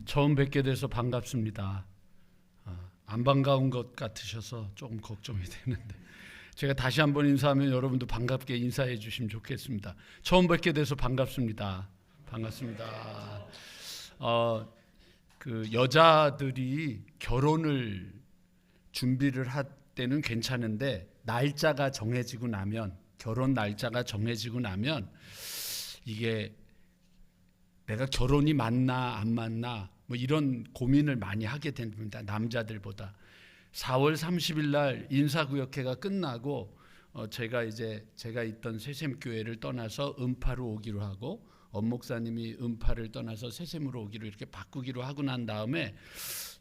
처음 뵙게 돼서 반갑습니다. 안 반가운 것 같으셔서 조금 걱정이 되는데 제가 다시 한번 인사하면 여러분도 반갑게 인사해 주시면 좋겠습니다. 처음 뵙게 돼서 반갑습니다. 반갑습니다. 그 여자들이 결혼을 준비를 할 때는 괜찮은데 날짜가 정해지고 나면, 결혼 날짜가 정해지고 나면 이게 내가 결혼이 맞나 안 맞나 뭐 이런 고민을 많이 하게 됩니다. 남자들보다. 4월 30일 날 인사구역회가 끝나고 제가 있던 새샘교회를 떠나서 음파로 오기로 하고, 엄목사님이 음파를 떠나서 새샘으로 오기로 이렇게 바꾸기로 하고 난 다음에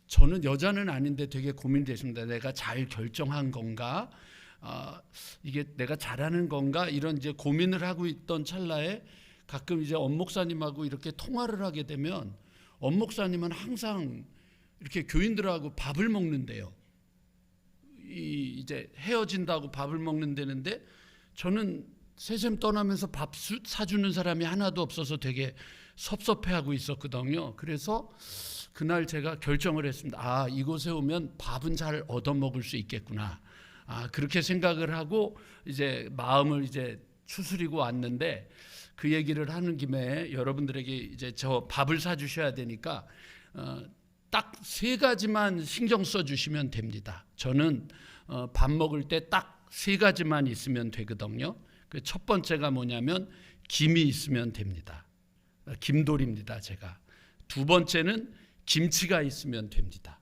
저는 여자는 아닌데 되게 고민됐습니다. 내가 잘 결정한 건가? 이게 내가 잘하는 건가? 이런 이제 고민을 하고 있던 찰나에 가끔 이제 엄목사님하고 이렇게 통화를 하게 되면 엄목사님은 항상 이렇게 교인들하고 밥을 먹는데요. 이제 헤어진다고 밥을 먹는다는데 저는 새샘 떠나면서 밥 사주는 사람이 하나도 없어서 되게 섭섭해하고 있었거든요. 그래서 그날 제가 결정을 했습니다. 이곳에 오면 밥은 잘 얻어먹을 수 있겠구나. 그렇게 생각을 하고 이제 마음을 이제 추스리고 왔는데, 그 얘기를 하는 김에 여러분들에게 이제 저 밥을 사주셔야 되니까 딱 3가지만 신경 써주시면 됩니다. 저는 밥 먹을 때 딱 3가지만 있으면 되거든요. 그 첫 번째가 뭐냐면 김이 있으면 됩니다. 김돌입니다, 제가. 2번째는 김치가 있으면 됩니다.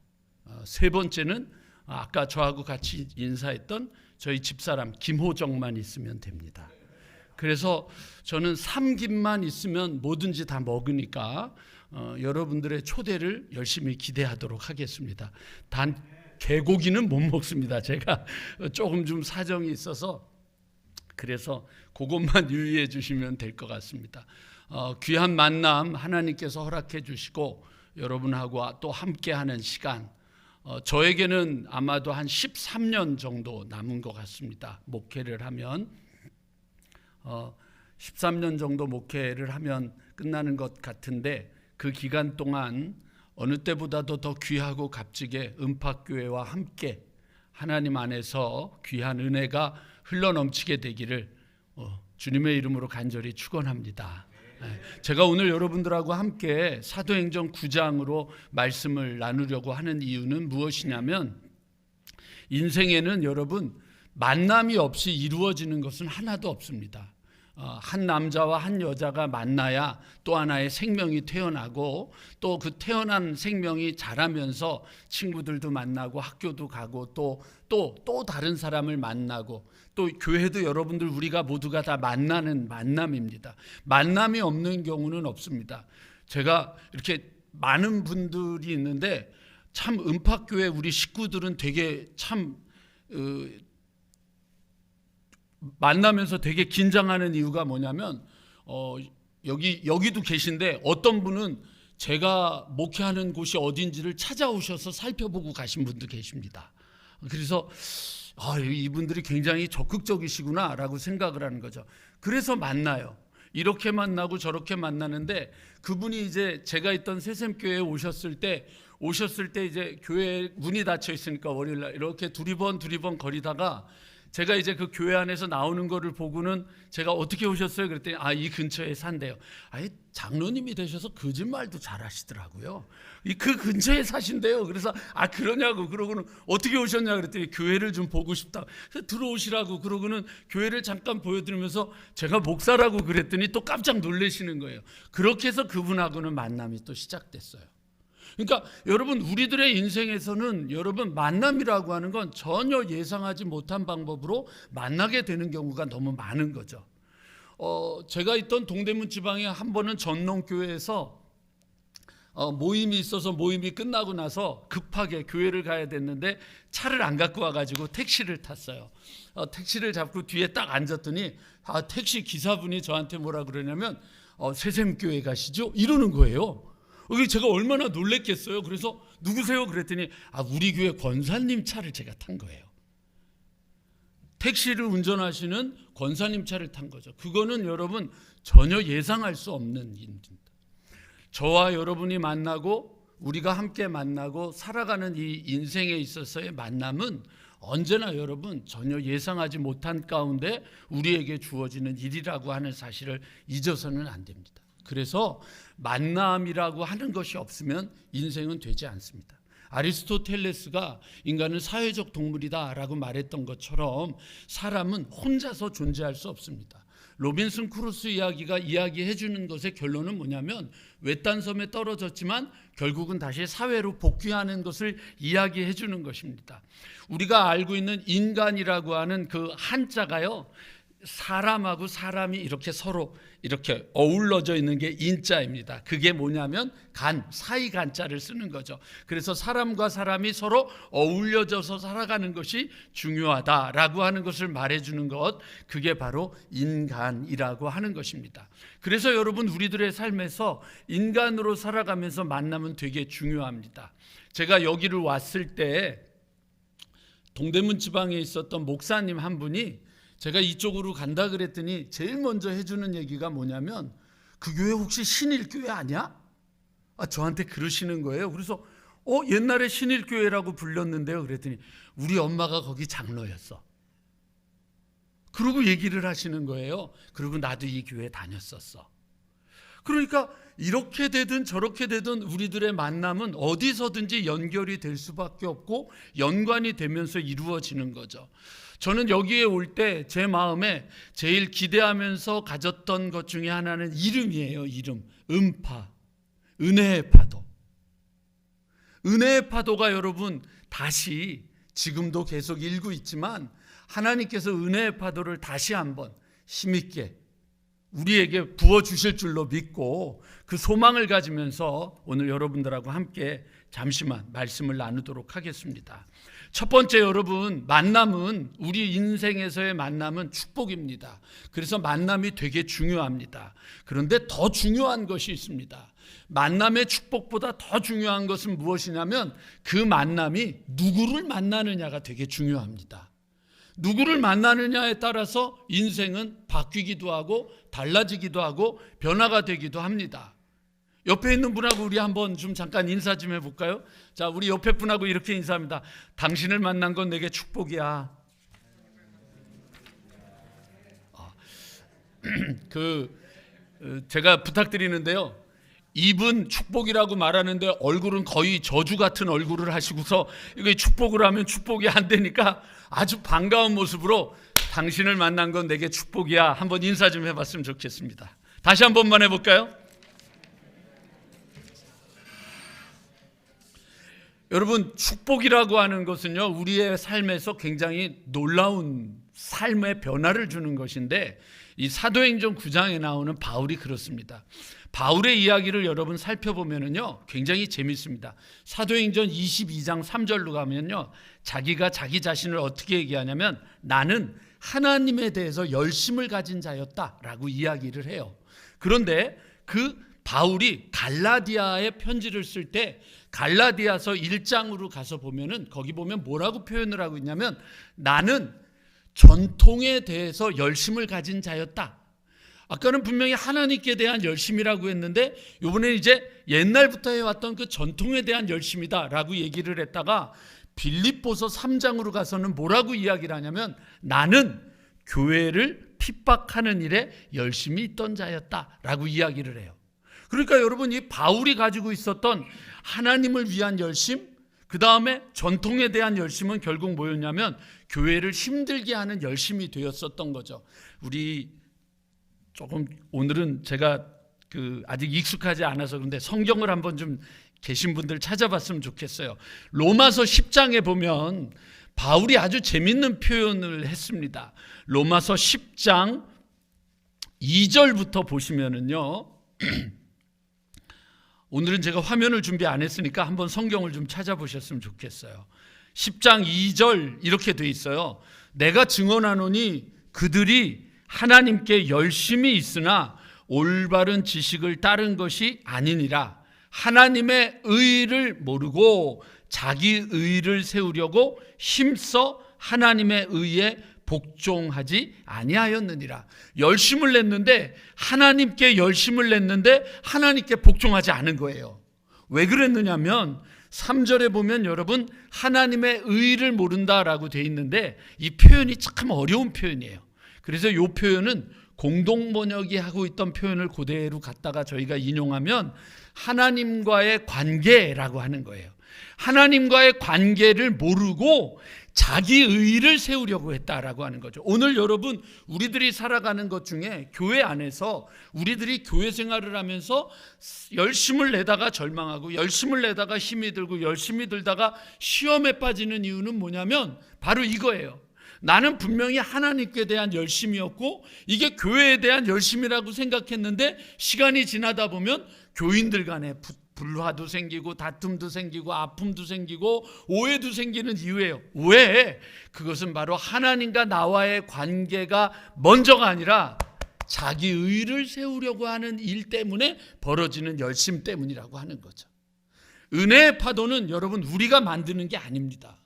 3번째는 아까 저하고 같이 인사했던 저희 집사람 김호정만 있으면 됩니다. 그래서 저는 3김만 있으면 뭐든지 다 먹으니까 여러분들의 초대를 열심히 기대하도록 하겠습니다. 단 개고기는 못 먹습니다. 제가 조금 좀 사정이 있어서, 그래서 그것만 유의해 주시면 될 것 같습니다. 귀한 만남 하나님께서 허락해 주시고 여러분하고 또 함께하는 시간, 저에게는 아마도 한 13년 정도 남은 것 같습니다. 목회를 하면 13년 정도 목회를 하면 끝나는 것 같은데, 그 기간 동안 어느 때보다도 더 귀하고 값지게 음파교회와 함께 하나님 안에서 귀한 은혜가 흘러넘치게 되기를 주님의 이름으로 간절히 축원합니다. 제가 오늘 여러분들하고 함께 사도행전 9장으로 말씀을 나누려고 하는 이유는 무엇이냐면, 인생에는 여러분 만남이 없이 이루어지는 것은 하나도 없습니다. 한 남자와 한 여자가 만나야 또 하나의 생명이 태어나고, 또 그 태어난 생명이 자라면서 친구들도 만나고 학교도 가고 또 다른 사람을 만나고, 또 교회도 여러분들 우리가 모두가 다 만나는 만남입니다. 만남이 없는 경우는 없습니다. 제가 이렇게 많은 분들이 있는데 참 음파교회 우리 식구들은 되게 참 만나면서 되게 긴장하는 이유가 뭐냐면, 여기도 계신데 어떤 분은 제가 목회하는 곳이 어딘지를 찾아오셔서 살펴보고 가신 분도 계십니다. 그래서 이분들이 굉장히 적극적이시구나 라고 생각을 하는 거죠. 그래서 만나요. 이렇게 만나고 저렇게 만나는데, 그분이 이제 제가 있던 새샘교회에 오셨을 때 이제 교회 문이 닫혀 있으니까 월요일날 이렇게 두리번 거리다가 제가 이제 그 교회 안에서 나오는 거를 보고는 제가 어떻게 오셨어요? 그랬더니 이 근처에 산대요. 장로님이 되셔서 거짓말도 잘하시더라고요. 그 근처에 사신대요. 그래서 그러냐고, 그러고는 어떻게 오셨냐 그랬더니 교회를 좀 보고 싶다. 그래서 들어오시라고, 그러고는 교회를 잠깐 보여드리면서 제가 목사라고 그랬더니 또 깜짝 놀라시는 거예요. 그렇게 해서 그분하고는 만남이 또 시작됐어요. 그러니까 여러분, 우리들의 인생에서는 여러분 만남이라고 하는 건 전혀 예상하지 못한 방법으로 만나게 되는 경우가 너무 많은 거죠. 제가 있던 동대문 지방에 한 번은 전농교회에서 모임이 있어서 모임이 끝나고 나서 급하게 교회를 가야 됐는데 차를 안 갖고 와가지고 택시를 탔어요. 택시를 잡고 뒤에 딱 앉았더니 택시 기사분이 저한테 뭐라 그러냐면 새샘교회 가시죠? 이러는 거예요. 제가 얼마나 놀랬겠어요. 그래서 누구세요? 그랬더니 우리 교회 권사님 차를 제가 탄 거예요. 택시를 운전하시는 권사님 차를 탄 거죠. 그거는 여러분 전혀 예상할 수 없는 일입니다. 저와 여러분이 만나고 우리가 함께 만나고 살아가는 이 인생에 있어서의 만남은 언제나 여러분 전혀 예상하지 못한 가운데 우리에게 주어지는 일이라고 하는 사실을 잊어서는 안 됩니다. 그래서 만남이라고 하는 것이 없으면 인생은 되지 않습니다. 아리스토텔레스가 인간은 사회적 동물이다라고 말했던 것처럼 사람은 혼자서 존재할 수 없습니다. 로빈슨 크루소 이야기가 이야기해 주는 것의 결론은 뭐냐면 외딴 섬에 떨어졌지만 결국은 다시 사회로 복귀하는 것을 이야기해 주는 것입니다. 우리가 알고 있는 인간이라고 하는 그 한자가요, 사람하고 사람이 이렇게 서로 이렇게 어울러져 있는 게 인자입니다. 그게 뭐냐면 간, 사이 간자를 쓰는 거죠. 그래서 사람과 사람이 서로 어울려져서 살아가는 것이 중요하다라고 하는 것을 말해주는 것, 그게 바로 인간이라고 하는 것입니다. 그래서 여러분 우리들의 삶에서 인간으로 살아가면서 만남은 되게 중요합니다. 제가 여기를 왔을 때 동대문 지방에 있었던 목사님 한 분이 제가 이쪽으로 간다 그랬더니 제일 먼저 해주는 얘기가 뭐냐면 그 교회 혹시 신일교회 아니야? 저한테 그러시는 거예요. 그래서 옛날에 신일교회라고 불렸는데요. 그랬더니 우리 엄마가 거기 장로였어. 그러고 얘기를 하시는 거예요. 그리고 나도 이 교회 다녔었어. 그러니까 이렇게 되든 저렇게 되든 우리들의 만남은 어디서든지 연결이 될 수밖에 없고 연관이 되면서 이루어지는 거죠. 저는 여기에 올 때 제 마음에 제일 기대하면서 가졌던 것 중에 하나는 이름이에요. 이름. 음파. 은혜의 파도. 은혜의 파도가 여러분 다시 지금도 계속 일고 있지만 하나님께서 은혜의 파도를 다시 한번 힘있게 우리에게 부어주실 줄로 믿고 그 소망을 가지면서 오늘 여러분들하고 함께 잠시만 말씀을 나누도록 하겠습니다. 첫 번째 여러분, 만남은 우리 인생에서의 만남은 축복입니다. 그래서 만남이 되게 중요합니다. 그런데 더 중요한 것이 있습니다. 만남의 축복보다 더 중요한 것은 무엇이냐면 그 만남이 누구를 만나느냐가 되게 중요합니다. 누구를 만나느냐에 따라서 인생은 바뀌기도 하고 달라지기도 하고 변화가 되기도 합니다. 옆에 있는 분하고 우리 한번 좀 잠깐 인사 좀 해볼까요? 자, 우리 옆에 분하고 이렇게 인사합니다. 당신을 만난 건 내게 축복이야. 제가 부탁드리는데요. 입은 축복이라고 말하는데 얼굴은 거의 저주 같은 얼굴을 하시고서 이거 축복을 하면 축복이 안 되니까 아주 반가운 모습으로 당신을 만난 건 내게 축복이야. 한번 인사 좀 해봤으면 좋겠습니다. 다시 한 번만 해볼까요? 여러분, 축복이라고 하는 것은요, 우리의 삶에서 굉장히 놀라운 삶의 변화를 주는 것인데 이 사도행전 9장에 나오는 바울이 그렇습니다. 바울의 이야기를 여러분 살펴보면은요, 굉장히 재밌습니다. 사도행전 22장 3절로 가면요, 자기가 자기 자신을 어떻게 얘기하냐면 나는 하나님에 대해서 열심을 가진 자였다라고 이야기를 해요. 그런데 그 바울이 갈라디아에 편지를 쓸 때 갈라디아서 1장으로 가서 보면은 거기 보면 뭐라고 표현을 하고 있냐면 나는 전통에 대해서 열심을 가진 자였다. 아까는 분명히 하나님께 대한 열심이라고 했는데 이번에 이제 옛날부터 해왔던 그 전통에 대한 열심이다라고 얘기를 했다가 빌립보서 3장으로 가서는 뭐라고 이야기를 하냐면 나는 교회를 핍박하는 일에 열심히 있던 자였다라고 이야기를 해요. 그러니까 여러분 이 바울이 가지고 있었던 하나님을 위한 열심, 그 다음에 전통에 대한 열심은 결국 뭐였냐면 교회를 힘들게 하는 열심이 되었었던 거죠. 우리 조금 오늘은 제가 아직 익숙하지 않아서 그런데 성경을 한번 좀 계신 분들 찾아봤으면 좋겠어요. 로마서 10장에 보면 바울이 아주 재밌는 표현을 했습니다. 로마서 10장 2절부터 보시면은요. 오늘은 제가 화면을 준비 안 했으니까 한번 성경을 좀 찾아보셨으면 좋겠어요. 10장 2절 이렇게 돼 있어요. 내가 증언하노니 그들이 하나님께 열심히 있으나 올바른 지식을 따른 것이 아니니라. 하나님의 의를 모르고 자기 의를 세우려고 힘써 하나님의 의에 복종하지 아니하였느니라. 열심을 냈는데 하나님께 열심을 냈는데 하나님께 복종하지 않은 거예요. 왜 그랬느냐면 3절에 보면 여러분 하나님의 의를 모른다라고 돼 있는데 이 표현이 참 어려운 표현이에요. 그래서 이 표현은 공동번역이 하고 있던 표현을 그대로 갖다가 저희가 인용하면 하나님과의 관계라고 하는 거예요. 하나님과의 관계를 모르고 자기 의를 세우려고 했다라고 하는 거죠. 오늘 여러분 우리들이 살아가는 것 중에 교회 안에서 우리들이 교회 생활을 하면서 열심을 내다가 절망하고 열심을 내다가 힘이 들고 열심히 들다가 시험에 빠지는 이유는 뭐냐면 바로 이거예요. 나는 분명히 하나님께 대한 열심이었고 이게 교회에 대한 열심이라고 생각했는데 시간이 지나다 보면 교인들 간에 불화도 생기고 다툼도 생기고 아픔도 생기고 오해도 생기는 이유예요. 왜? 그것은 바로 하나님과 나와의 관계가 먼저가 아니라 자기 의를 세우려고 하는 일 때문에 벌어지는 열심 때문이라고 하는 거죠. 은혜의 파도는 여러분 우리가 만드는 게 아닙니다.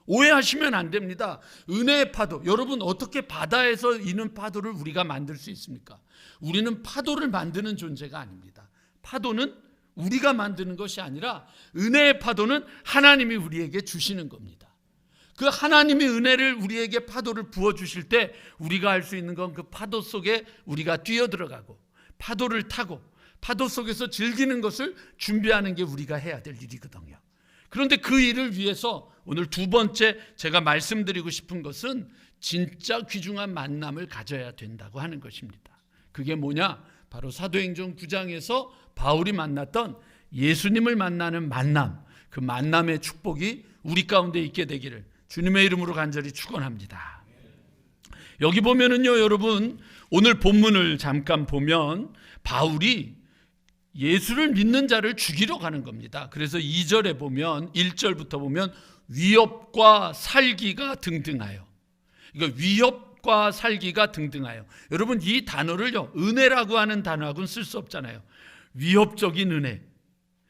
오해하시면 안 됩니다. 은혜의 파도, 여러분 어떻게 바다에서 이는 파도를 우리가 만들 수 있습니까? 우리는 파도를 만드는 존재가 아닙니다. 파도는 우리가 만드는 것이 아니라 은혜의 파도는 하나님이 우리에게 주시는 겁니다. 그 하나님의 은혜를 우리에게 파도를 부어주실 때 우리가 할 수 있는 건 그 파도 속에 우리가 뛰어들어가고 파도를 타고 파도 속에서 즐기는 것을 준비하는 게 우리가 해야 될 일이거든요. 그런데 그 일을 위해서 오늘 두 번째 제가 말씀드리고 싶은 것은 진짜 귀중한 만남을 가져야 된다고 하는 것입니다. 그게 뭐냐? 바로 사도행전 9장에서 바울이 만났던 예수님을 만나는 만남, 그 만남의 축복이 우리 가운데 있게 되기를 주님의 이름으로 간절히 축원합니다. 여기 보면은요, 여러분 오늘 본문을 잠깐 보면 바울이 예수를 믿는 자를 죽이러 가는 겁니다. 그래서 2절에 보면 1절부터 보면 위협과 살기가 등등하여. 이거 위협과 살기가 등등하여. 여러분 이 단어를요 은혜라고 하는 단어하고는 쓸 수 없잖아요. 위협적인 은혜,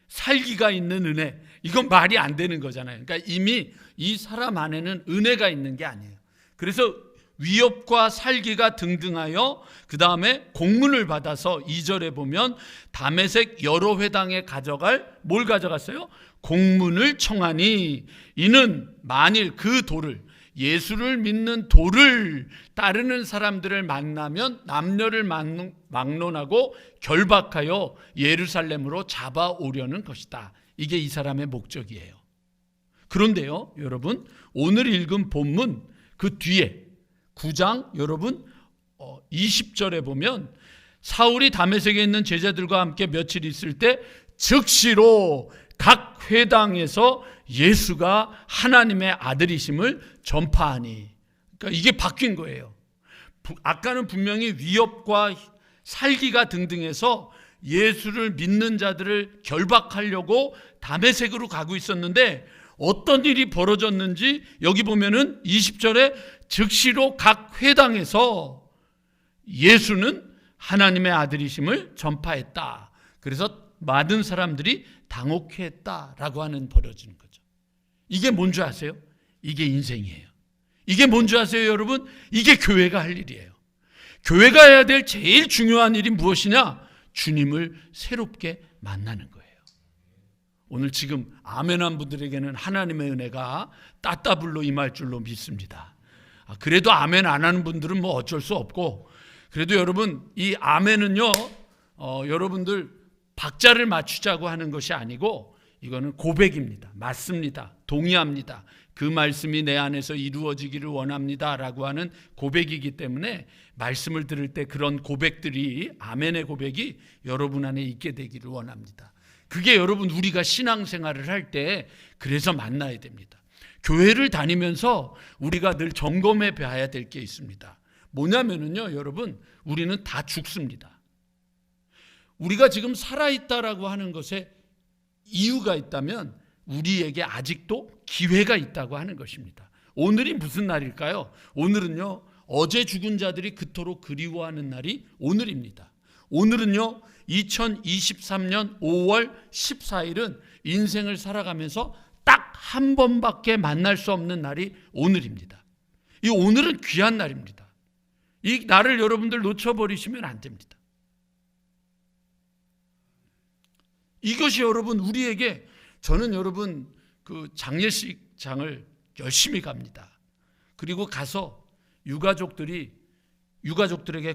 살기가 있는 은혜, 이건 말이 안 되는 거잖아요. 그러니까 이미 이 사람 안에는 은혜가 있는 게 아니에요. 그래서 위협과 살기가 등등하여 그 다음에 공문을 받아서 2절에 보면 다메섹 여러 회당에 가져갈 뭘 가져갔어요? 공문을 청하니 이는 만일 그 도를 예수를 믿는 도를 따르는 사람들을 만나면 남녀를 막론하고 결박하여 예루살렘으로 잡아오려는 것이다. 이게 이 사람의 목적이에요. 그런데요 여러분 오늘 읽은 본문 그 뒤에 9장 여러분 20절에 보면 사울이 다메섹에 있는 제자들과 함께 며칠 있을 때 즉시로 각 회당에서 예수가 하나님의 아들이심을 전파하니. 그러니까 이게 바뀐 거예요. 아까는 분명히 위협과 살기가 등등해서 예수를 믿는 자들을 결박하려고 다메섹으로 가고 있었는데 어떤 일이 벌어졌는지 여기 보면은 20절에 즉시로 각 회당에서 예수는 하나님의 아들이심을 전파했다. 그래서 많은 사람들이 당혹했다라고 하는 벌어지는 거죠. 이게 뭔지 아세요? 이게 인생이에요. 이게 뭔지 아세요, 여러분? 이게 교회가 할 일이에요. 교회가 해야 될 제일 중요한 일이 무엇이냐? 주님을 새롭게 만나는 거예요. 오늘 지금 아멘한 분들에게는 하나님의 은혜가 따따블로 임할 줄로 믿습니다. 그래도 아멘 안 하는 분들은 뭐 어쩔 수 없고, 그래도 여러분 이 아멘은요 여러분들 박자를 맞추자고 하는 것이 아니고 이거는 고백입니다. 맞습니다. 동의합니다. 그 말씀이 내 안에서 이루어지기를 원합니다 라고 하는 고백이기 때문에 말씀을 들을 때 그런 고백들이 아멘의 고백이 여러분 안에 있게 되기를 원합니다. 그게 여러분 우리가 신앙생활을 할 때 그래서 만나야 됩니다. 교회를 다니면서 우리가 늘 점검해 봐야 될 게 있습니다. 뭐냐면은요 여러분 우리는 다 죽습니다. 우리가 지금 살아있다라고 하는 것에 이유가 있다면 우리에게 아직도 기회가 있다고 하는 것입니다. 오늘이 무슨 날일까요? 오늘은요 어제 죽은 자들이 그토록 그리워하는 날이 오늘입니다. 오늘은요 2023년 5월 14일은 인생을 살아가면서 딱 한 번밖에 만날 수 없는 날이 오늘입니다. 이 오늘은 귀한 날입니다. 이 날을 여러분들 놓쳐버리시면 안 됩니다. 이것이 여러분 우리에게, 저는 여러분 그 장례식장을 열심히 갑니다. 그리고 가서 유가족들에게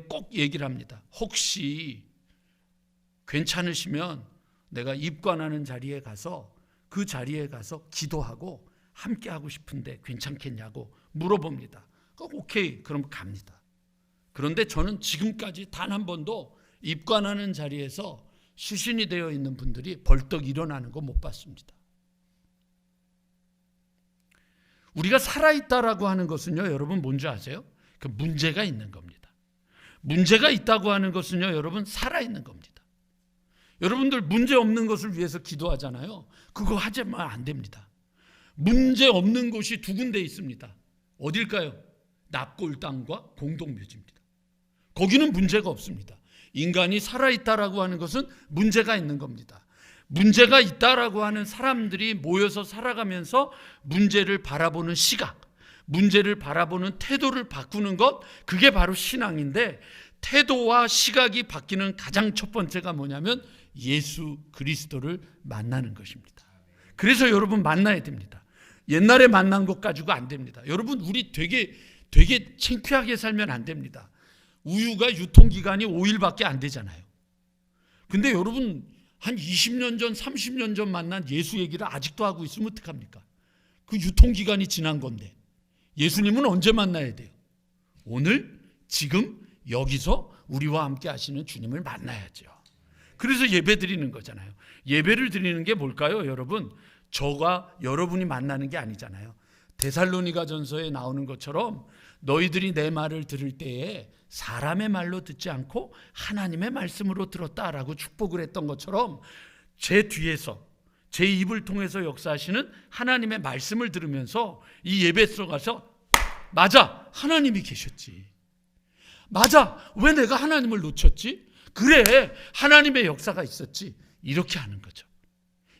꼭 얘기를 합니다. 혹시 괜찮으시면 내가 입관하는 자리에 가서 그 자리에 가서 기도하고 함께 하고 싶은데 괜찮겠냐고 물어봅니다. 오케이, 그럼 갑니다. 그런데 저는 지금까지 단 한 번도 입관하는 자리에서 시신이 되어 있는 분들이 벌떡 일어나는 거 못 봤습니다. 우리가 살아있다라고 하는 것은요, 여러분 뭔지 아세요? 그 문제가 있는 겁니다. 문제가 있다고 하는 것은요, 여러분 살아있는 겁니다. 여러분들 문제 없는 것을 위해서 기도하잖아요. 그거 하지만 안 됩니다. 문제 없는 곳이 두 군데 있습니다. 어딜까요? 납골 땅과 공동묘지입니다. 거기는 문제가 없습니다. 인간이 살아있다라고 하는 것은 문제가 있는 겁니다. 문제가 있다라고 하는 사람들이 모여서 살아가면서 문제를 바라보는 시각, 문제를 바라보는 태도를 바꾸는 것, 그게 바로 신앙인데, 태도와 시각이 바뀌는 가장 첫 번째가 뭐냐면 예수 그리스도를 만나는 것입니다. 그래서 여러분 만나야 됩니다. 옛날에 만난 것 가지고 안 됩니다. 여러분 우리 되게 창피하게 살면 안 됩니다. 우유가 유통기간이 5일밖에 안 되잖아요. 근데 여러분 한 20년 전 30년 전 만난 예수 얘기를 아직도 하고 있으면 어떡합니까? 그 유통기간이 지난 건데 예수님은 언제 만나야 돼요? 오늘 지금 여기서 우리와 함께 하시는 주님을 만나야죠. 그래서 예배 드리는 거잖아요. 예배를 드리는 게 뭘까요? 여러분, 저가 여러분이 만나는 게 아니잖아요. 데살로니가 전서에 나오는 것처럼 너희들이 내 말을 들을 때에 사람의 말로 듣지 않고 하나님의 말씀으로 들었다라고 축복을 했던 것처럼 제 뒤에서 제 입을 통해서 역사하시는 하나님의 말씀을 들으면서 이 예배 들어가서 맞아, 하나님이 계셨지. 맞아, 왜 내가 하나님을 놓쳤지? 그래, 하나님의 역사가 있었지. 이렇게 하는 거죠.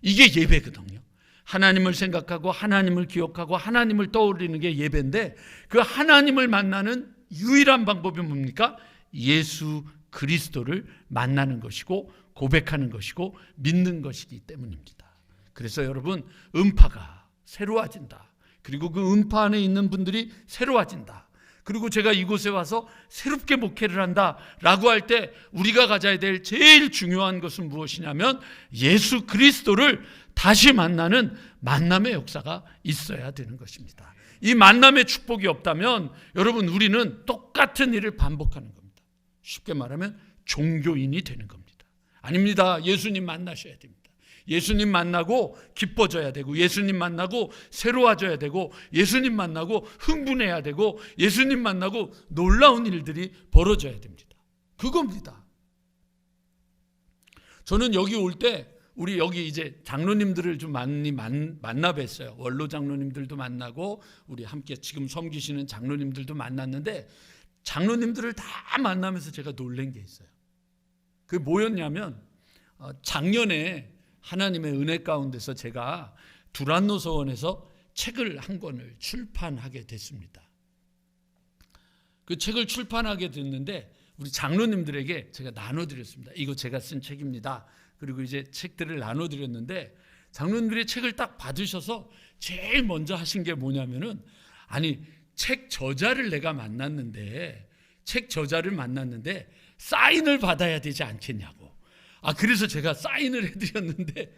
이게 예배거든요. 하나님을 생각하고 하나님을 기억하고 하나님을 떠올리는 게 예배인데, 그 하나님을 만나는 유일한 방법이 뭡니까? 예수 그리스도를 만나는 것이고 고백하는 것이고 믿는 것이기 때문입니다. 그래서 여러분, 음파가 새로워진다. 그리고 그 음파 안에 있는 분들이 새로워진다. 그리고 제가 이곳에 와서 새롭게 목회를 한다라고 할 때 우리가 가져야 될 제일 중요한 것은 무엇이냐면 예수 그리스도를 다시 만나는 만남의 역사가 있어야 되는 것입니다. 이 만남의 축복이 없다면 여러분 우리는 똑같은 일을 반복하는 겁니다. 쉽게 말하면 종교인이 되는 겁니다. 아닙니다. 예수님 만나셔야 됩니다. 예수님 만나고 기뻐져야 되고, 예수님 만나고 새로워져야 되고, 예수님 만나고 흥분해야 되고, 예수님 만나고 놀라운 일들이 벌어져야 됩니다. 그겁니다. 저는 여기 올 때 우리 여기 이제 장로님들을 좀 많이 만나 뵀어요. 원로 장로님들도 만나고 우리 함께 지금 섬기시는 장로님들도 만났는데, 장로님들을 다 만나면서 제가 놀란 게 있어요. 그게 뭐였냐면 작년에 하나님의 은혜 가운데서 제가 두란노 서원에서 책을 한 권을 출판하게 됐습니다. 그 책을 출판하게 됐는데 우리 장로님들에게 제가 나눠드렸습니다. 이거 제가 쓴 책입니다. 그리고 이제 책들을 나눠드렸는데, 장로님들이 책을 딱 받으셔서 제일 먼저 하신 게 뭐냐면은, 아니 책 저자를 내가 만났는데 사인을 받아야 되지 않겠냐고. 그래서 제가 사인을 해드렸는데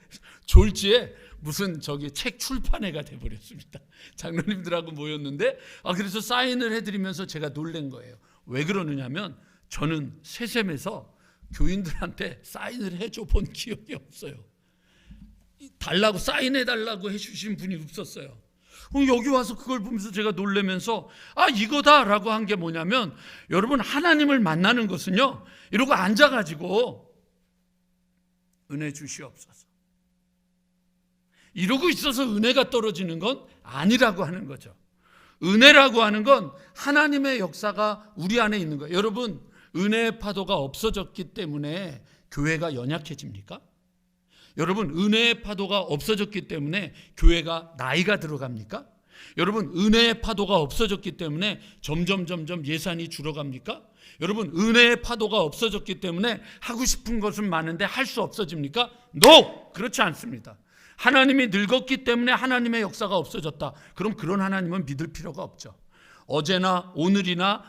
졸지에 무슨 책 출판회가 돼버렸습니다. 장로님들하고 모였는데 그래서 사인을 해드리면서 제가 놀란 거예요. 왜 그러느냐면 저는 세셈에서 교인들한테 사인을 해줘 본 기억이 없어요. 달라고, 사인해달라고 해주신 분이 없었어요. 여기 와서 그걸 보면서 제가 놀라면서 이거다라고 한 게 뭐냐면, 여러분 하나님을 만나는 것은요, 이러고 앉아가지고 은혜 주시옵소서 이러고 있어서 은혜가 떨어지는 건 아니라고 하는 거죠. 은혜라고 하는 건 하나님의 역사가 우리 안에 있는 거예요. 여러분, 은혜의 파도가 없어졌기 때문에 교회가 연약해집니까? 여러분, 은혜의 파도가 없어졌기 때문에 교회가 나이가 들어갑니까? 여러분, 은혜의 파도가 없어졌기 때문에 점점 예산이 줄어갑니까? 여러분, 은혜의 파도가 없어졌기 때문에 하고 싶은 것은 많은데 할 수 없어집니까? No! 그렇지 않습니다. 하나님이 늙었기 때문에 하나님의 역사가 없어졌다. 그럼 그런 하나님은 믿을 필요가 없죠. 어제나 오늘이나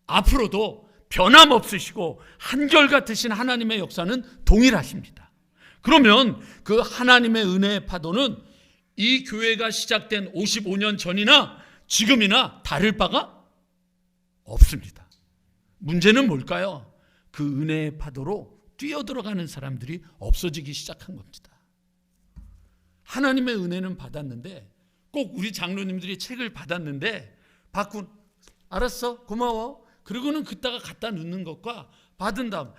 앞으로도 변함없으시고 한결같으신 하나님의 역사는 동일하십니다. 그러면 그 하나님의 은혜의 파도는 이 교회가 시작된 55년 전이나 지금이나 다를 바가 없습니다. 문제는 뭘까요? 그 은혜의 파도로 뛰어들어가는 사람들이 없어지기 시작한 겁니다. 하나님의 은혜는 받았는데, 꼭 우리 장로님들이 책을 받았는데 알았어, 고마워. 그리고는 그따가 갖다 놓는 것과 받은 다음,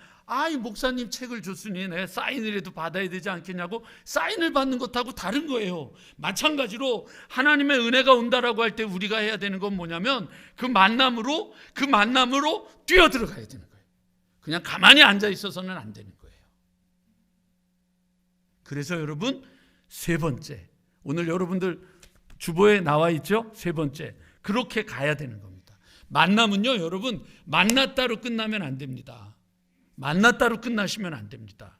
이 목사님 책을 줬으니 내가 사인이라도 받아야 되지 않겠냐고 사인을 받는 것하고 다른 거예요. 마찬가지로 하나님의 은혜가 온다라고 할 때 우리가 해야 되는 건 뭐냐면 그 만남으로 뛰어들어가야 되는 거예요. 그냥 가만히 앉아 있어서는 안 되는 거예요. 그래서 여러분, 세 번째, 오늘 여러분들 주보에 나와 있죠? 세 번째, 그렇게 가야 되는 겁니다. 만남은요, 여러분, 만났다로 끝나면 안 됩니다. 만났다로 끝나시면 안 됩니다.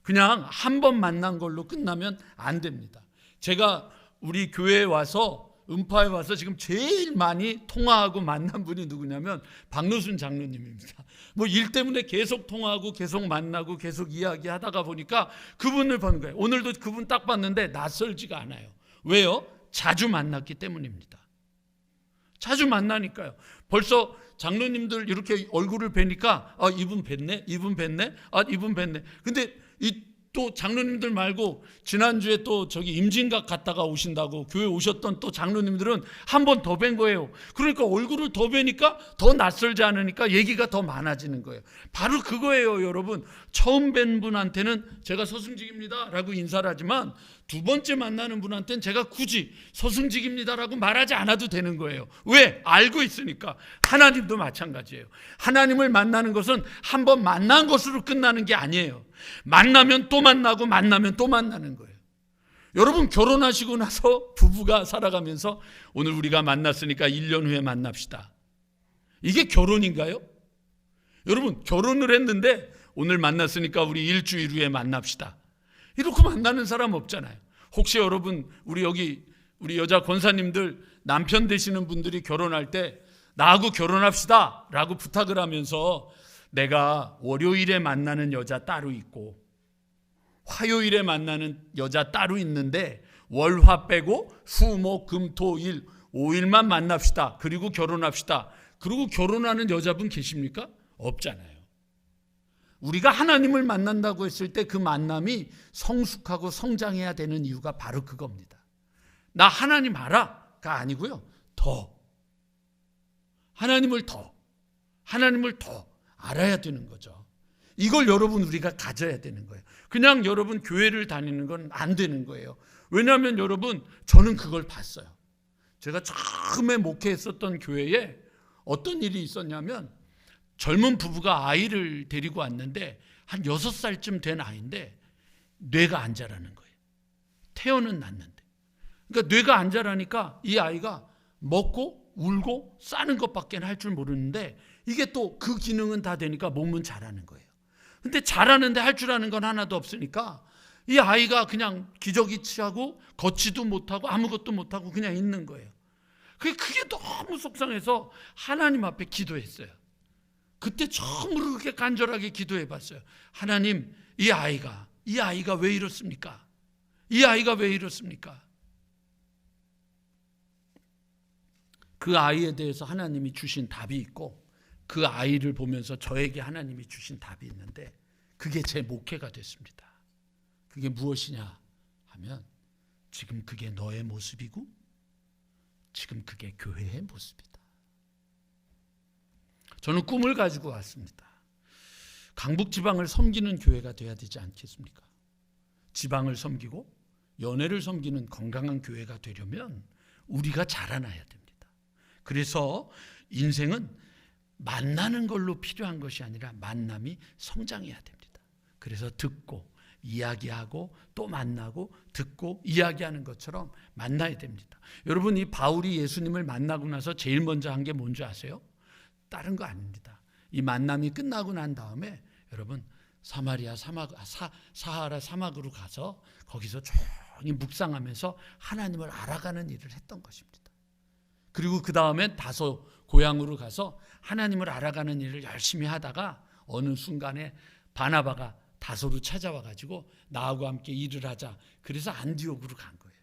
그냥 한 번 만난 걸로 끝나면 안 됩니다. 제가 우리 교회에 와서, 음파에 와서 지금 제일 많이 통화하고 만난 분이 누구냐면 박노순 장로님입니다. 뭐 일 때문에 계속 통화하고 계속 만나고 계속 이야기하다가 보니까 그분을 보는 거예요. 오늘도 그분 딱 봤는데 낯설지가 않아요. 왜요? 자주 만났기 때문입니다. 자주 만나니까요. 벌써 장로님들 이렇게 얼굴을 뵈니까 이분 뵀네, 이분 뵀네, 이분 뵀네. 근데 또 장로님들 말고 지난주에 또 저기 임진각 갔다가 오신다고 교회 오셨던 또 장로님들은 한 번 더 뵌 거예요. 그러니까 얼굴을 더 뵈니까 더 낯설지 않으니까 얘기가 더 많아지는 거예요. 바로 그거예요, 여러분. 처음 뵌 분한테는 제가 서승직입니다 라고 인사를 하지만 두 번째 만나는 분한테는 제가 굳이 서승직입니다 라고 말하지 않아도 되는 거예요. 왜? 알고 있으니까. 하나님도 마찬가지예요. 하나님을 만나는 것은 한 번 만난 것으로 끝나는 게 아니에요. 만나면 또 만나고 만나면 또 만나는 거예요. 여러분, 결혼하시고 나서 부부가 살아가면서 오늘 우리가 만났으니까 1년 후에 만납시다. 이게 결혼인가요? 여러분, 결혼을 했는데 오늘 만났으니까 우리 일주일 후에 만납시다. 이렇게 만나는 사람 없잖아요. 혹시 여러분, 우리 여자 권사님들 남편 되시는 분들이 결혼할 때 나하고 결혼합시다 라고 부탁을 하면서 내가 월요일에 만나는 여자 따로 있고 화요일에 만나는 여자 따로 있는데 월화 빼고 수, 목, 금, 토, 일 5일만 만납시다. 그리고 결혼합시다. 그리고 결혼하는 여자분 계십니까? 없잖아요. 우리가 하나님을 만난다고 했을 때 그 만남이 성장해야 되는 이유가 바로 그겁니다. 나 하나님 알아가 아니고요. 하나님을 더 알아야 되는 거죠. 이걸 여러분 우리가 가져야 되는 거예요. 그냥 여러분 교회를 다니는 건 안 되는 거예요. 왜냐하면 여러분, 저는 그걸 봤어요. 제가 처음에 목회했었던 교회에 어떤 일이 있었냐면 젊은 부부가 아이를 데리고 왔는데 한 6살쯤 된 아이인데 뇌가 안 자라는 거예요. 태어는 났는데. 그러니까 뇌가 안 자라니까 이 아이가 먹고 울고 싸는 것밖에 할 줄 모르는데 이게 또 그 기능은 다 되니까 몸은 자라는 거예요. 근데 자라는데 할 줄 아는 건 하나도 없으니까 이 아이가 그냥 기저귀 취하고 걷지도 못하고 아무것도 못하고 그냥 있는 거예요. 그게 너무 속상해서 하나님 앞에 기도했어요. 그때 처음으로 그렇게 간절하게 기도해 봤어요. 하나님, 이 아이가 왜 이렇습니까? 이 아이가 왜 이렇습니까? 그 아이에 대해서 하나님이 주신 답이 있고 그 아이를 보면서 저에게 하나님이 주신 답이 있는데 그게 제 목회가 됐습니다. 그게 무엇이냐 하면 지금 그게 너의 모습이고 지금 그게 교회의 모습이다. 저는 꿈을 가지고 왔습니다. 강북지방을 섬기는 교회가 돼야 되지 않겠습니까? 지방을 섬기고 연회를 섬기는 건강한 교회가 되려면 우리가 자라나야 됩니다. 그래서 인생은 만나는 걸로 필요한 것이 아니라 만남이 성장해야 됩니다. 그래서 듣고 이야기하고 또 만나고 듣고 이야기하는 것처럼 만나야 됩니다. 여러분, 이 바울이 예수님을 만나고 나서 제일 먼저 한 게 뭔지 아세요? 다른 거 아닙니다. 이 만남이 끝나고 난 다음에 여러분 사하라 사막으로 가서 거기서 조용히 묵상하면서 하나님을 알아가는 일을 했던 것입니다. 그리고 그 다음에 다소 고향으로 가서 하나님을 알아가는 일을 열심히 하다가 어느 순간에 바나바가 다소로 찾아와 가지고 나하고 함께 일을 하자. 그래서 안디옥으로 간 거예요.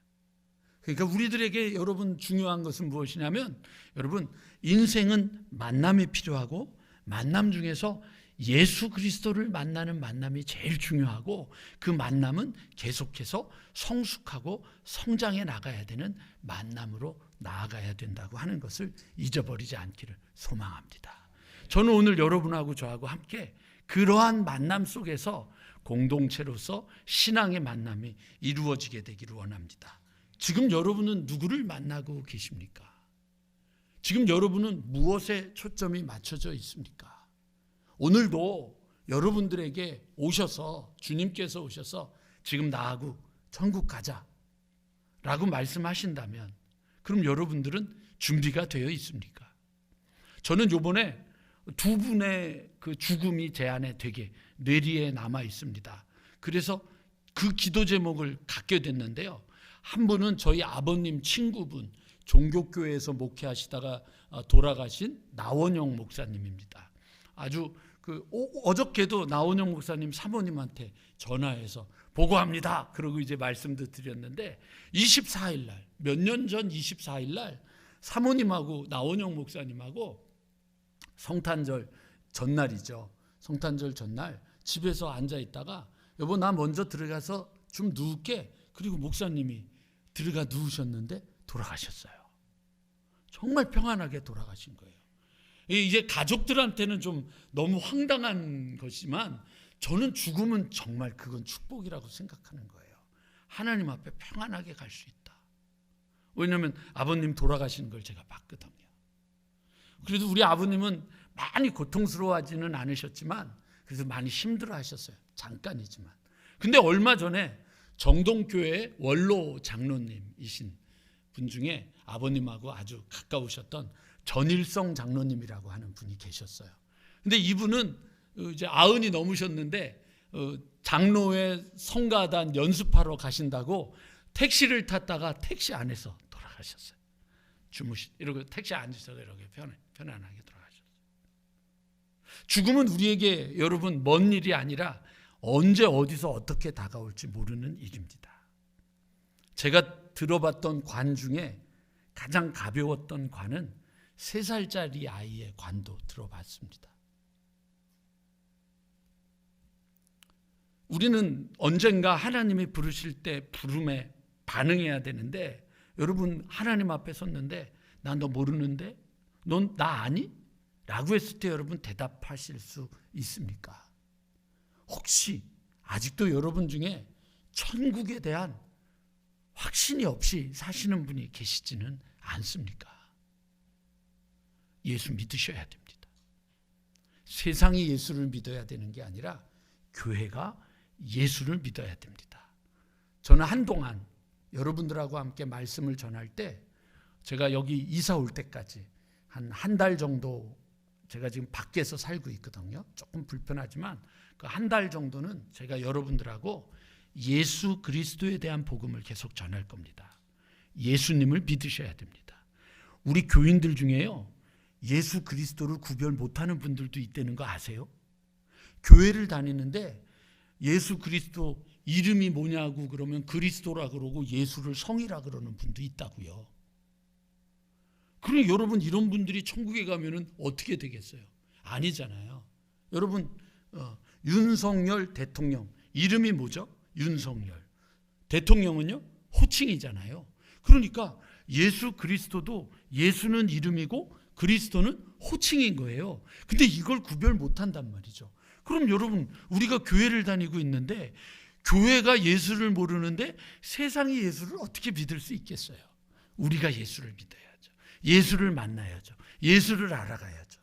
그러니까 우리들에게 여러분 중요한 것은 무엇이냐면 여러분 인생은 만남이 필요하고 만남 중에서 예수 그리스도를 만나는 만남이 제일 중요하고 그 만남은 계속해서 성숙하고 성장해 나가야 되는 만남으로 나아가야 된다고 하는 것을 잊어버리지 않기를 소망합니다. 저는 오늘 여러분하고 저하고 함께 그러한 만남 속에서 공동체로서 신앙의 만남이 이루어지게 되기를 원합니다. 지금 여러분은 누구를 만나고 계십니까? 지금 여러분은 무엇에 초점이 맞춰져 있습니까? 오늘도 여러분들에게 오셔서 주님께서 오셔서 지금 나하고 천국 가자 라고 말씀하신다면 그럼 여러분들은 준비가 되어 있습니까? 저는 이번에 두 분의 그 죽음이 제 안에 되게 뇌리에 남아 있습니다. 그래서 그 기도 제목을 갖게 됐는데요. 한 분은 저희 아버님 친구분, 종교교회에서 목회하시다가 돌아가신 나원영 목사님입니다. 아주 어저께도 나원영 목사님 사모님한테 전화해서 보고합니다. 그러고 이제 말씀도 드렸는데 24일 날, 몇 년 전 24일 날 사모님하고 나원영 목사님하고 성탄절 전날이죠. 성탄절 전날 집에서 앉아 있다가 여보 나 먼저 들어가서 좀 누울게. 그리고 목사님이 들어가 누우셨는데 돌아가셨어요. 정말 평안하게 돌아가신 거예요. 이제 가족들한테는 좀 너무 황당한 것이지만 저는 죽음은 정말 그건 축복이라고 생각하는 거예요. 하나님 앞에 평안하게 갈 수 있다. 왜냐하면 아버님 돌아가신 걸 제가 봤거든요. 그래도 우리 아버님은 많이 고통스러워하지는 않으셨지만 그래서 많이 힘들어하셨어요. 잠깐이지만. 근데 얼마 전에 정동교회 원로 장로님이신 분 중에 아버님하고 아주 가까우셨던 전일성 장로님이라고 하는 분이 계셨어요. 근데 이분은 이제 90이 넘으셨는데 장로회 성가단 연습하러 가신다고 택시를 탔다가 택시 안에서 돌아가셨어요. 이러고 택시 안에서 이렇게 편안하게 돌아가셨어요. 죽음은 우리에게 여러분 먼 일이 아니라 언제 어디서 어떻게 다가올지 모르는 일입니다. 제가 들어봤던 관 중에 가장 가벼웠던 관은 3살짜리 아이의 관도 들어봤습니다. 우리는 언젠가 하나님이 부르실 때 부름에 반응해야 되는데 여러분 하나님 앞에 섰는데 나 너 모르는데? 넌 나 아니? 라고 했을 때 여러분 대답하실 수 있습니까? 혹시 아직도 여러분 중에 천국에 대한 확신이 없이 사시는 분이 계시지는 않습니까? 예수 믿으셔야 됩니다. 세상이 예수를 믿어야 되는 게 아니라 교회가 예수를 믿어야 됩니다. 저는 한동안 여러분들하고 함께 말씀을 전할 때 제가 여기 이사 올 때까지 한 달 정도 제가 지금 밖에서 살고 있거든요. 조금 불편하지만 그 한 달 정도는 제가 여러분들하고 예수 그리스도에 대한 복음을 계속 전할 겁니다. 예수님을 믿으셔야 됩니다. 우리 교인들 중에요. 예수 그리스도를 구별 못하는 분들도 있다는 거 아세요? 교회를 다니는데 예수 그리스도 이름이 뭐냐고 그러면 그리스도라 그러고 예수를 성이라 그러는 분도 있다고요. 그럼 여러분 이런 분들이 천국에 가면은 어떻게 되겠어요? 아니잖아요. 여러분 윤석열 대통령 이름이 뭐죠? 윤석열. 대통령은요? 호칭이잖아요. 그러니까 예수 그리스도도 예수는 이름이고 그리스도는 호칭인 거예요. 근데 이걸 구별 못한단 말이죠. 그럼 여러분 우리가 교회를 다니고 있는데 교회가 예수를 모르는데 세상이 예수를 어떻게 믿을 수 있겠어요? 우리가 예수를 믿어야죠. 예수를 만나야죠. 예수를 알아가야죠.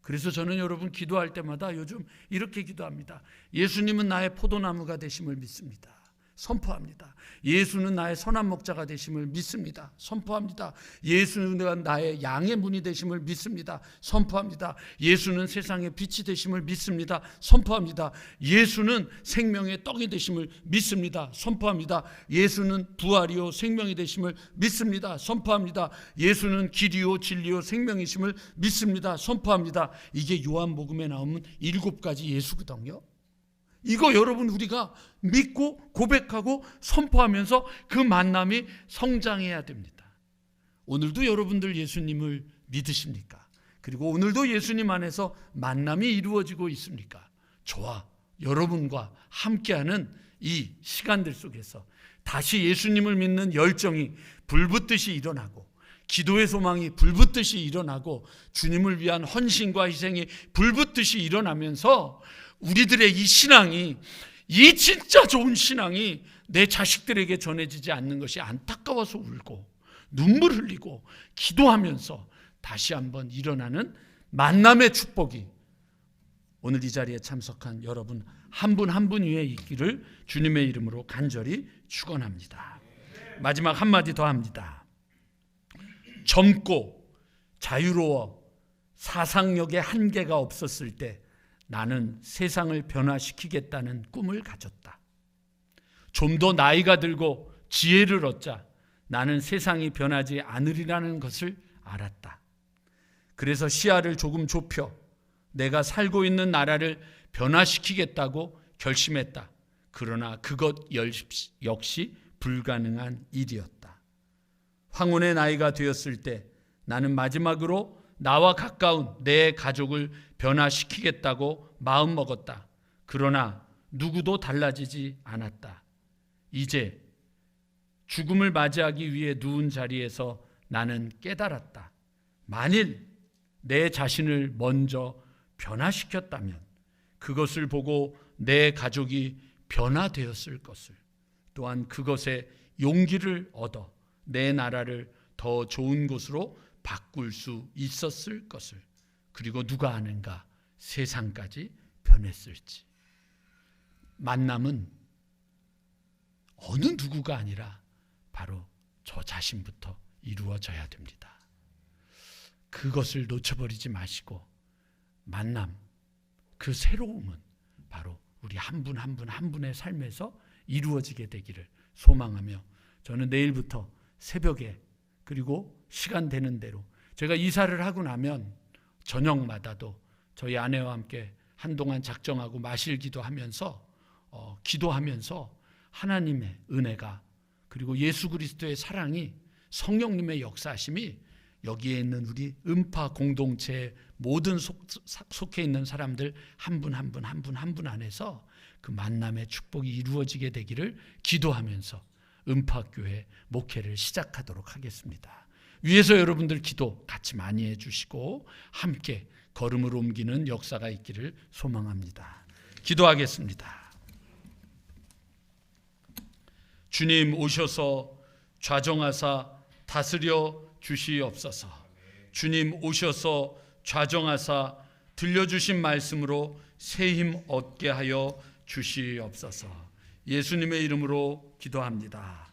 그래서 저는 여러분 기도할 때마다 요즘 이렇게 기도합니다. 예수님은 나의 포도나무가 되심을 믿습니다. 선포합니다. 예수는 나의 선한 목자가 되심을 믿습니다. 선포합니다. 예수는 나의 양의 문이 되심을 믿습니다. 선포합니다. 예수는 세상의 빛이 되심을 믿습니다. 선포합니다. 예수는 생명의 떡이 되심을 믿습니다. 선포합니다. 예수는 부활이요 생명이 되심을 믿습니다. 선포합니다. 예수는 길이요 진리요 생명이심을 믿습니다. 선포합니다. 이게 요한복음에 나오는 7가지 예수거든요. 이거 여러분 우리가 믿고 고백하고 선포하면서 그 만남이 성장해야 됩니다. 오늘도 여러분들 예수님을 믿으십니까? 그리고 오늘도 예수님 안에서 만남이 이루어지고 있습니까? 저와 여러분과 함께하는 이 시간들 속에서 다시 예수님을 믿는 열정이 불붙듯이 일어나고, 기도의 소망이 불붙듯이 일어나고, 주님을 위한 헌신과 희생이 불붙듯이 일어나면서 우리들의 이 신앙이, 이 진짜 좋은 신앙이 내 자식들에게 전해지지 않는 것이 안타까워서 울고 눈물 흘리고 기도하면서 다시 한번 일어나는 만남의 축복이 오늘 이 자리에 참석한 여러분 한 분 한 분 위에 있기를 주님의 이름으로 간절히 축원합니다. 마지막 한마디 더 합니다. 젊고 자유로워 사상력에 한계가 없었을 때 나는 세상을 변화시키겠다는 꿈을 가졌다. 좀 더 나이가 들고 지혜를 얻자 나는 세상이 변하지 않으리라는 것을 알았다. 그래서 시야를 조금 좁혀 내가 살고 있는 나라를 변화시키겠다고 결심했다. 그러나 그것 역시 불가능한 일이었다. 황혼의 나이가 되었을 때 나는 마지막으로 나와 가까운 내 가족을 변화시키겠다고 마음먹었다. 그러나 누구도 달라지지 않았다. 이제 죽음을 맞이하기 위해 누운 자리에서 나는 깨달았다. 만일 내 자신을 먼저 변화시켰다면 그것을 보고 내 가족이 변화되었을 것을, 또한 그것에 용기를 얻어 내 나라를 더 좋은 곳으로 바꿀 수 있었을 것을, 그리고 누가 아는가 세상까지 변했을지. 만남은 어느 누구가 아니라 바로 저 자신부터 이루어져야 됩니다. 그것을 놓쳐버리지 마시고 만남, 그 새로움은 바로 우리 한 분 한 분 한 분의 삶에서 이루어지게 되기를 소망하며, 저는 내일부터 새벽에 그리고 시간 되는 대로 제가 이사를 하고 나면 저녁마다도 저희 아내와 함께 한동안 작정하고 마실기도 하면서 기도하면서 하나님의 은혜가, 그리고 예수 그리스도의 사랑이, 성령님의 역사하심이 여기에 있는 우리 음파 공동체의 모든 속해 있는 사람들 한 분 한 분 한 분 한 분 안에서 그 만남의 축복이 이루어지게 되기를 기도하면서 음파교회 목회를 시작하도록 하겠습니다. 위에서 여러분들 기도 같이 많이 해주시고 함께 걸음을 옮기는 역사가 있기를 소망합니다. 기도하겠습니다. 주님 오셔서 좌정하사 다스려 주시옵소서. 주님 오셔서 좌정하사 들려주신 말씀으로 새 힘 얻게 하여 주시옵소서. 예수님의 이름으로 기도합니다.